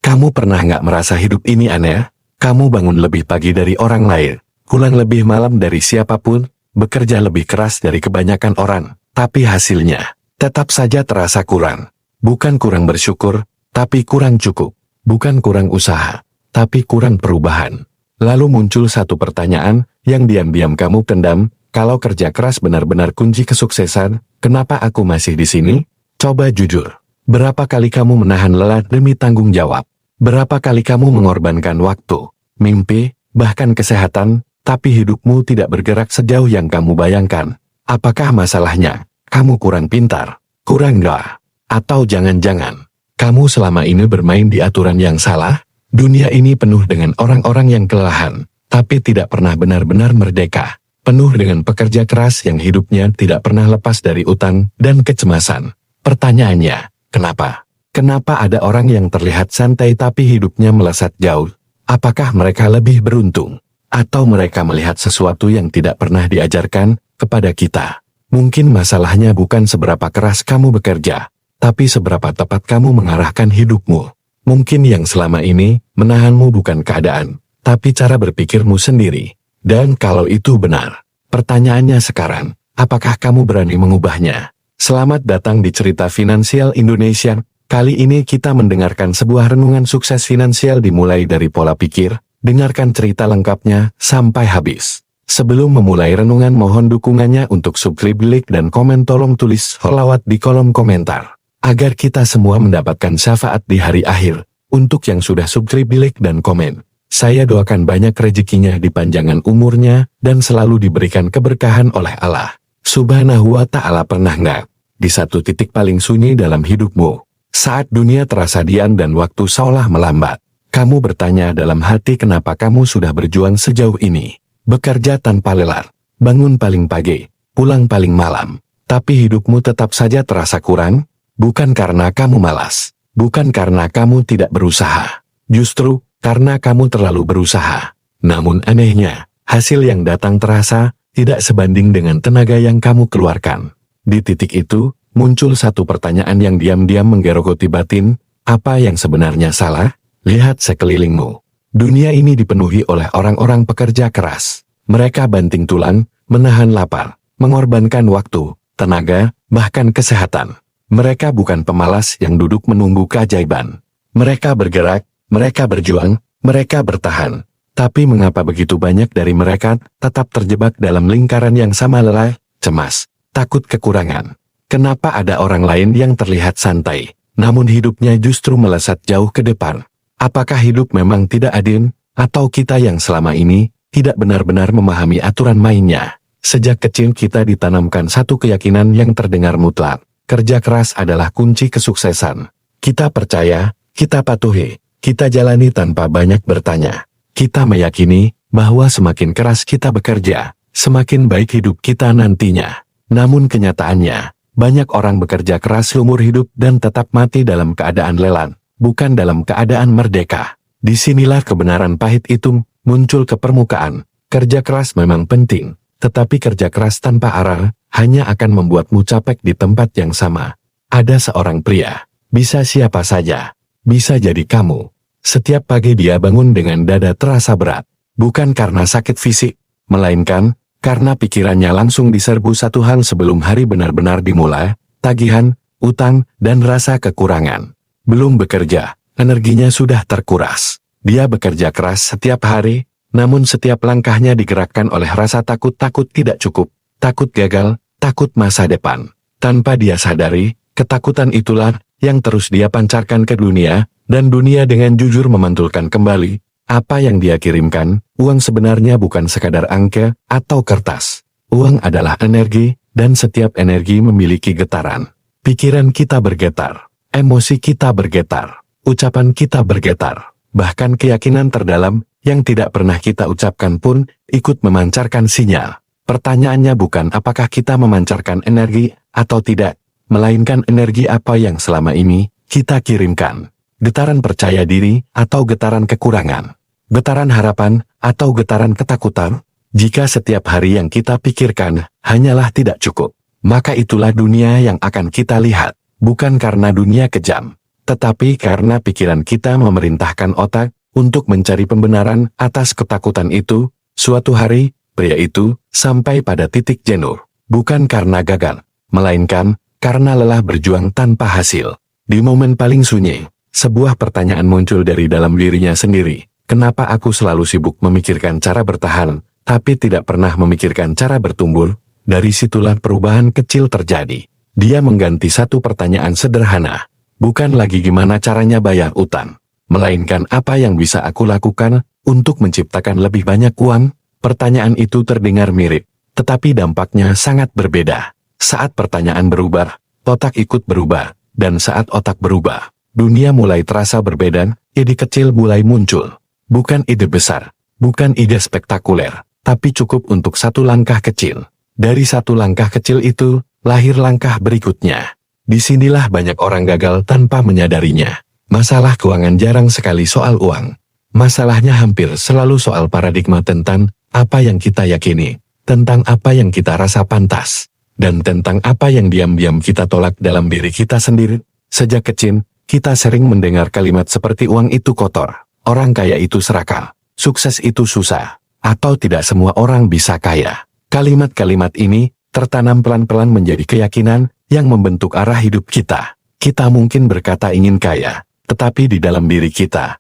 Kamu pernah nggak merasa hidup ini aneh? Kamu bangun lebih pagi dari orang lain, pulang lebih malam dari siapapun, bekerja lebih keras dari kebanyakan orang, tapi hasilnya tetap saja terasa kurang. Bukan kurang bersyukur, tapi kurang cukup. Bukan kurang usaha, tapi kurang perubahan. Lalu muncul satu pertanyaan yang diam-diam kamu pendam, kalau kerja keras benar-benar kunci kesuksesan, kenapa aku masih di sini? Coba jujur. Berapa kali kamu menahan lelah demi tanggung jawab? Berapa kali kamu mengorbankan waktu, mimpi, bahkan kesehatan, tapi hidupmu tidak bergerak sejauh yang kamu bayangkan? Apakah masalahnya? Kamu kurang pintar? Kurang enggak? Atau jangan-jangan kamu selama ini bermain di aturan yang salah? Dunia ini penuh dengan orang-orang yang kelelahan, tapi tidak pernah benar-benar merdeka. Penuh dengan pekerja keras yang hidupnya tidak pernah lepas dari utang dan kecemasan. Pertanyaannya, kenapa? Kenapa ada orang yang terlihat santai tapi hidupnya melesat jauh? Apakah mereka lebih beruntung? Atau mereka melihat sesuatu yang tidak pernah diajarkan kepada kita? Mungkin masalahnya bukan seberapa keras kamu bekerja, tapi seberapa tepat kamu mengarahkan hidupmu. Mungkin yang selama ini menahanmu bukan keadaan, tapi cara berpikirmu sendiri. Dan kalau itu benar, pertanyaannya sekarang, apakah kamu berani mengubahnya? Selamat datang di Cerita Finansial Indonesia. Kali ini kita mendengarkan sebuah renungan sukses finansial dimulai dari pola pikir. Dengarkan cerita lengkapnya sampai habis. Sebelum memulai renungan, mohon dukungannya untuk subscribe, like, dan komen. Tolong tulis sholawat di kolom komentar, agar kita semua mendapatkan syafaat di hari akhir. Untuk yang sudah subscribe, like, dan komen, saya doakan banyak rezekinya, dipanjangkan umurnya, dan selalu diberikan keberkahan oleh Allah Subhanahu wa Ta'ala. Pernah nggak di satu titik paling sunyi dalam hidupmu, saat dunia terasa diam dan waktu seolah melambat, kamu bertanya dalam hati, kenapa kamu sudah berjuang sejauh ini, bekerja tanpa lelah, bangun paling pagi, pulang paling malam, tapi hidupmu tetap saja terasa kurang? Bukan karena kamu malas, bukan karena kamu tidak berusaha, justru karena kamu terlalu berusaha. Namun anehnya, hasil yang datang terasa tidak sebanding dengan tenaga yang kamu keluarkan. Di titik itu, muncul satu pertanyaan yang diam-diam menggerogoti batin, apa yang sebenarnya salah? Lihat sekelilingmu. Dunia ini dipenuhi oleh orang-orang pekerja keras. Mereka banting tulang, menahan lapar, mengorbankan waktu, tenaga, bahkan kesehatan. Mereka bukan pemalas yang duduk menunggu keajaiban. Mereka bergerak, mereka berjuang, mereka bertahan. Tapi mengapa begitu banyak dari mereka tetap terjebak dalam lingkaran yang sama, lelah, cemas, takut kekurangan? Kenapa ada orang lain yang terlihat santai, namun hidupnya justru melesat jauh ke depan? Apakah hidup memang tidak adil, atau kita yang selama ini tidak benar-benar memahami aturan mainnya? Sejak kecil kita ditanamkan satu keyakinan yang terdengar mutlak. Kerja keras adalah kunci kesuksesan. Kita percaya, kita patuhi, kita jalani tanpa banyak bertanya. Kita meyakini bahwa semakin keras kita bekerja, semakin baik hidup kita nantinya. Namun kenyataannya, banyak orang bekerja keras seumur hidup dan tetap mati dalam keadaan lelah, bukan dalam keadaan merdeka. Disinilah kebenaran pahit itu muncul ke permukaan. Kerja keras memang penting, tetapi kerja keras tanpa arah hanya akan membuatmu capek di tempat yang sama. Ada seorang pria, bisa siapa saja, bisa jadi kamu. Setiap pagi dia bangun dengan dada terasa berat, bukan karena sakit fisik, melainkan karena pikirannya langsung diserbu satu hal sebelum hari benar-benar dimulai, tagihan, utang, dan rasa kekurangan. Belum bekerja, energinya sudah terkuras. Dia bekerja keras setiap hari, namun setiap langkahnya digerakkan oleh rasa takut tidak cukup, takut gagal, takut masa depan. Tanpa dia sadari, ketakutan itulah yang terus dia pancarkan ke dunia, dan dunia dengan jujur memantulkan kembali apa yang dia kirimkan. Uang sebenarnya bukan sekadar angka atau kertas. Uang adalah energi, dan setiap energi memiliki getaran. Pikiran kita bergetar, emosi kita bergetar, ucapan kita bergetar, bahkan keyakinan terdalam yang tidak pernah kita ucapkan pun ikut memancarkan sinyal. Pertanyaannya bukan apakah kita memancarkan energi atau tidak, melainkan energi apa yang selama ini kita kirimkan. Getaran percaya diri atau getaran kekurangan? Getaran harapan atau getaran ketakutan? Jika setiap hari yang kita pikirkan hanyalah tidak cukup, maka itulah dunia yang akan kita lihat. Bukan karena dunia kejam, Tetapi karena pikiran kita memerintahkan otak untuk mencari pembenaran atas ketakutan itu, suatu hari, pria itu sampai pada titik jenuh. Bukan karena gagal, melainkan karena lelah berjuang tanpa hasil. Di momen paling sunyi, sebuah pertanyaan muncul dari dalam dirinya sendiri. Kenapa aku selalu sibuk memikirkan cara bertahan, tapi tidak pernah memikirkan cara bertumbuh? Dari situlah perubahan kecil terjadi. Dia mengganti satu pertanyaan sederhana. Bukan lagi gimana caranya bayar utang, melainkan apa yang bisa aku lakukan untuk menciptakan lebih banyak uang. Pertanyaan itu terdengar mirip, tetapi dampaknya sangat berbeda. Saat pertanyaan berubah, otak ikut berubah, dan saat otak berubah, dunia mulai terasa berbeda. Ide kecil mulai muncul. Bukan ide besar, bukan ide spektakuler, tapi cukup untuk satu langkah kecil. Dari satu langkah kecil itu, lahir langkah berikutnya. Disinilah banyak orang gagal tanpa menyadarinya. Masalah keuangan jarang sekali soal uang. Masalahnya hampir selalu soal paradigma tentang apa yang kita yakini, tentang apa yang kita rasa pantas, dan tentang apa yang diam-diam kita tolak dalam diri kita sendiri. Sejak kecil, kita sering mendengar kalimat seperti uang itu kotor, orang kaya itu serakah, sukses itu susah, atau tidak semua orang bisa kaya. Kalimat-kalimat ini tertanam pelan-pelan menjadi keyakinan yang membentuk arah hidup kita. Kita mungkin berkata ingin kaya, tetapi di dalam diri kita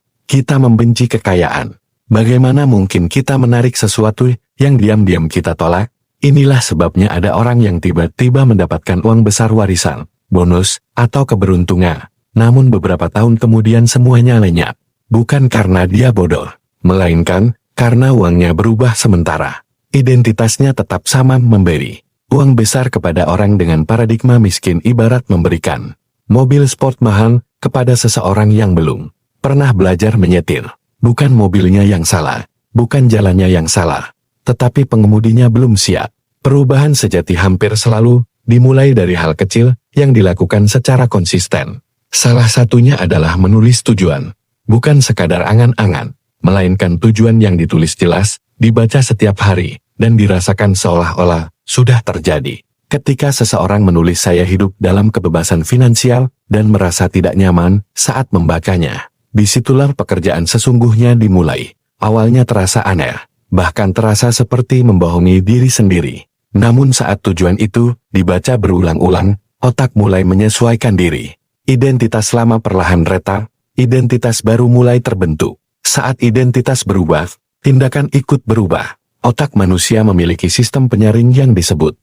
membenci kekayaan. Bagaimana mungkin kita menarik sesuatu yang diam-diam kita tolak? Inilah sebabnya ada orang yang tiba-tiba mendapatkan uang besar warisan, bonus, atau keberuntungan. Namun beberapa tahun kemudian semuanya lenyap. Bukan karena dia bodoh, melainkan karena uangnya berubah sementara. Identitasnya tetap sama memberi. Uang besar kepada orang dengan paradigma miskin ibarat memberikan mobil sport mahal kepada seseorang yang belum pernah belajar menyetir. Bukan mobilnya yang salah, bukan jalannya yang salah, tetapi pengemudinya belum siap. Perubahan sejati hampir selalu dimulai dari hal kecil yang dilakukan secara konsisten. Salah satunya adalah menulis tujuan. Bukan sekadar angan-angan, melainkan tujuan yang ditulis jelas, dibaca setiap hari, dan dirasakan seolah-olah sudah terjadi. Ketika seseorang menulis saya hidup dalam kebebasan finansial dan merasa tidak nyaman saat membacanya, disitulah pekerjaan sesungguhnya dimulai. Awalnya terasa aneh, bahkan terasa seperti membohongi diri sendiri. Namun saat tujuan itu dibaca berulang-ulang, otak mulai menyesuaikan diri. Identitas lama perlahan retak, identitas baru mulai terbentuk. Saat identitas berubah, tindakan ikut berubah. Otak manusia memiliki sistem penyaring yang disebut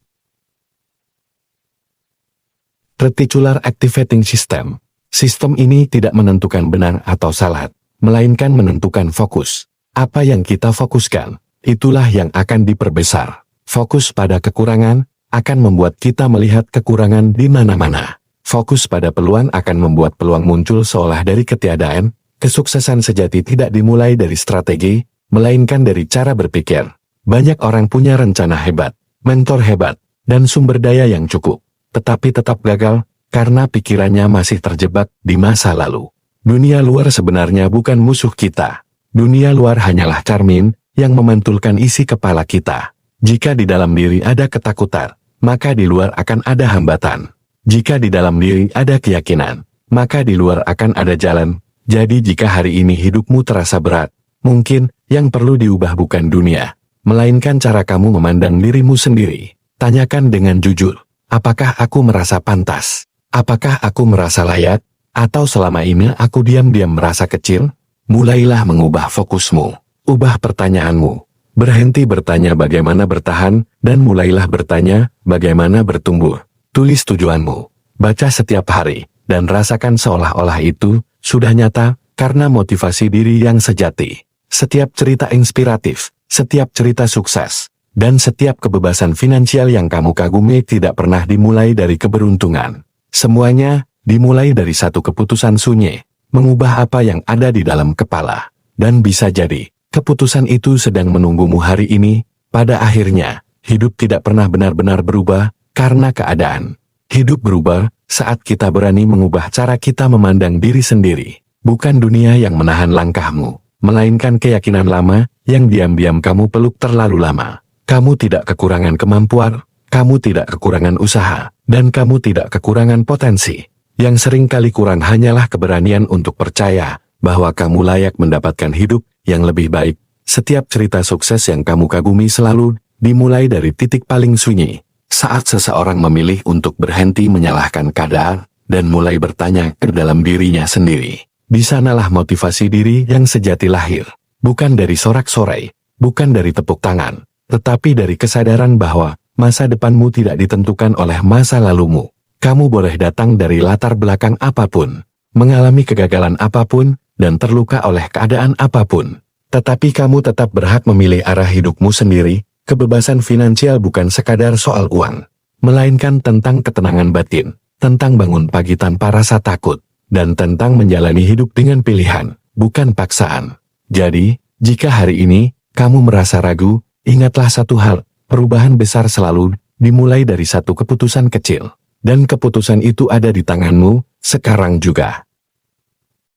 Reticular Activating System. Sistem ini tidak menentukan benar atau salah, melainkan menentukan fokus. Apa yang kita fokuskan, itulah yang akan diperbesar. Fokus pada kekurangan akan membuat kita melihat kekurangan di mana-mana. Fokus pada peluang akan membuat peluang muncul seolah dari ketiadaan. Kesuksesan sejati tidak dimulai dari strategi, melainkan dari cara berpikir. Banyak orang punya rencana hebat, mentor hebat, dan sumber daya yang cukup, tetapi tetap gagal karena pikirannya masih terjebak di masa lalu. Dunia luar sebenarnya bukan musuh kita. Dunia luar hanyalah cermin yang memantulkan isi kepala kita. Jika di dalam diri ada ketakutan, maka di luar akan ada hambatan. Jika di dalam diri ada keyakinan, maka di luar akan ada jalan. Jadi jika hari ini hidupmu terasa berat, mungkin yang perlu diubah bukan dunia, melainkan cara kamu memandang dirimu sendiri. Tanyakan dengan jujur, apakah aku merasa pantas? Apakah aku merasa layak? Atau selama ini aku diam-diam merasa kecil? Mulailah mengubah fokusmu, ubah pertanyaanmu. Berhenti bertanya bagaimana bertahan, dan mulailah bertanya bagaimana bertumbuh. Tulis tujuanmu, baca setiap hari, dan rasakan seolah-olah itu sudah nyata karena motivasi diri yang sejati. Setiap cerita inspiratif, setiap cerita sukses, dan setiap kebebasan finansial yang kamu kagumi tidak pernah dimulai dari keberuntungan. Semuanya dimulai dari satu keputusan sunyi, mengubah apa yang ada di dalam kepala. Dan bisa jadi, keputusan itu sedang menunggumu hari ini. Pada akhirnya, hidup tidak pernah benar-benar berubah karena keadaan. Hidup berubah saat kita berani mengubah cara kita memandang diri sendiri. Bukan dunia yang menahan langkahmu, melainkan keyakinan lama yang diam-diam kamu peluk terlalu lama. Kamu tidak kekurangan kemampuan, kamu tidak kekurangan usaha, dan kamu tidak kekurangan potensi. Yang sering kali kurang hanyalah keberanian untuk percaya bahwa kamu layak mendapatkan hidup yang lebih baik. Setiap cerita sukses yang kamu kagumi selalu dimulai dari titik paling sunyi. Saat seseorang memilih untuk berhenti menyalahkan keadaan dan mulai bertanya ke dalam dirinya sendiri. Di sanalah motivasi diri yang sejati lahir. Bukan dari sorak-sorai, bukan dari tepuk tangan, tetapi dari kesadaran bahwa masa depanmu tidak ditentukan oleh masa lalumu. Kamu boleh datang dari latar belakang apapun, mengalami kegagalan apapun, dan terluka oleh keadaan apapun. Tetapi kamu tetap berhak memilih arah hidupmu sendiri. Kebebasan finansial bukan sekadar soal uang, melainkan tentang ketenangan batin, tentang bangun pagi tanpa rasa takut, dan tentang menjalani hidup dengan pilihan, bukan paksaan. Jadi, jika hari ini kamu merasa ragu, ingatlah satu hal, perubahan besar selalu dimulai dari satu keputusan kecil. Dan keputusan itu ada di tanganmu, sekarang juga.